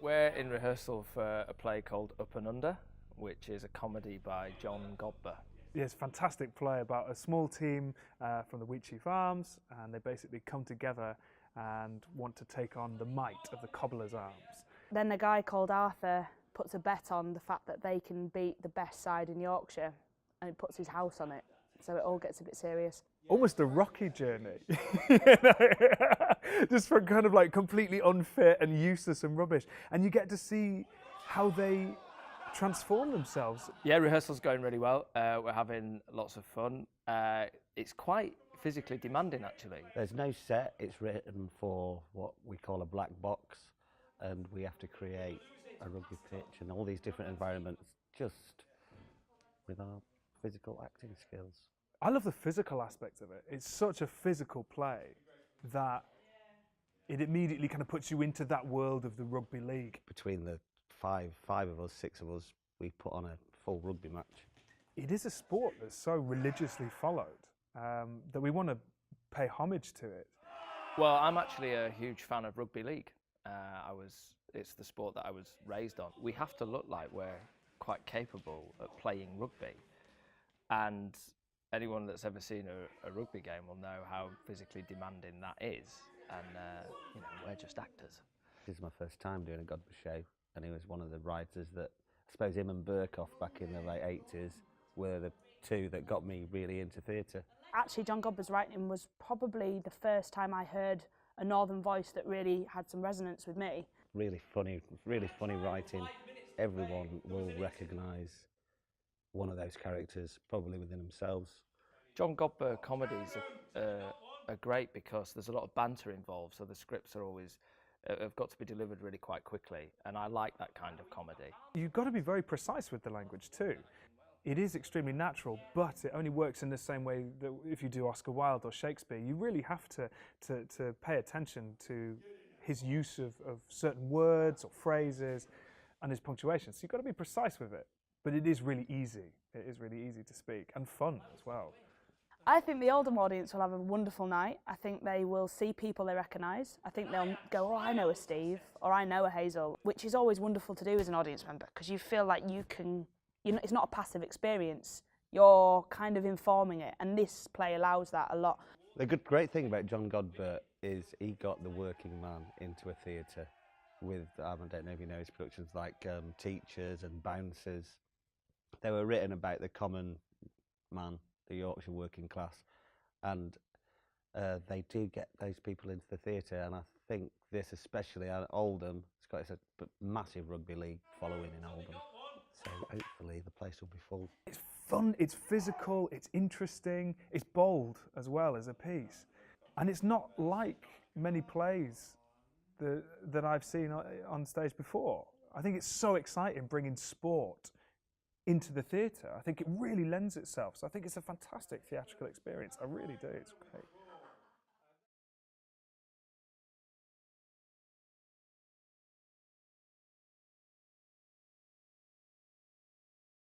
We're in rehearsal for a play called Up and Under, which is a comedy by John Godber. Yeah, it's a fantastic play about a small team from the Wheatsheaf Arms, and they basically come together and want to take on the might of the Cobbler's Arms. Then a guy called Arthur puts a bet on the fact that they can beat the best side in Yorkshire, and he puts his house on it, so it all gets a bit serious. Almost a Rocky journey, just from kind of like completely unfit and useless and rubbish, and you get to see how they transform themselves. Yeah, rehearsal's going really well. We're having lots of fun. It's quite physically demanding, actually. There's no set. It's written for what we call a black box, and we have to create a rugby pitch and all these different environments just with our physical acting skills. I love the physical aspect of it. It's such a physical play that it immediately kind of puts you into that world of the rugby league. Between the five of us, six of us, we put on a full rugby match. It is a sport that's so religiously followed that we want to pay homage to it. Well, I'm actually a huge fan of rugby league. It's the sport that I was raised on. We have to look like we're quite capable at playing rugby, and anyone that's ever seen a rugby game will know how physically demanding that is, and we're just actors. This is my first time doing a Godber show, and he was one of the writers that, I suppose him and Burkoff back in the late 80s were the two that got me really into theatre. Actually, John Godber's writing was probably the first time I heard a northern voice that really had some resonance with me. Really funny writing. Everyone will recognise one of those characters, probably within themselves. John Godber comedies are great because there's a lot of banter involved, so the scripts are always have got to be delivered really quite quickly, and I like that kind of comedy. You've got to be very precise with the language too. It is extremely natural, but it only works in the same way that if you do Oscar Wilde or Shakespeare, you really have to pay attention to his use of certain words or phrases and his punctuation. So you've got to be precise with it. But it is really easy. It is really easy to speak, and fun as well. I think the Oldham audience will have a wonderful night. I think they will see people they recognise. I think they'll go, oh, I know a Steve, or I know a Hazel, which is always wonderful to do as an audience member, because you feel like you can, it's not a passive experience. You're kind of informing it, and this play allows that a lot. The great thing about John Godber is he got the working man into a theatre with, I don't know if you know his productions, like Teachers and Bouncers. They were written about the common man, the Yorkshire working class, and they do get those people into the theatre, and I think this especially at Oldham, it's a massive rugby league following in Oldham, so hopefully the place will be full. It's fun, it's physical, it's interesting, it's bold as well as a piece. And it's not like many plays that I've seen on stage before. I think it's so exciting bringing sport into the theatre. I think it really lends itself. So I think it's a fantastic theatrical experience. I really do. It's great.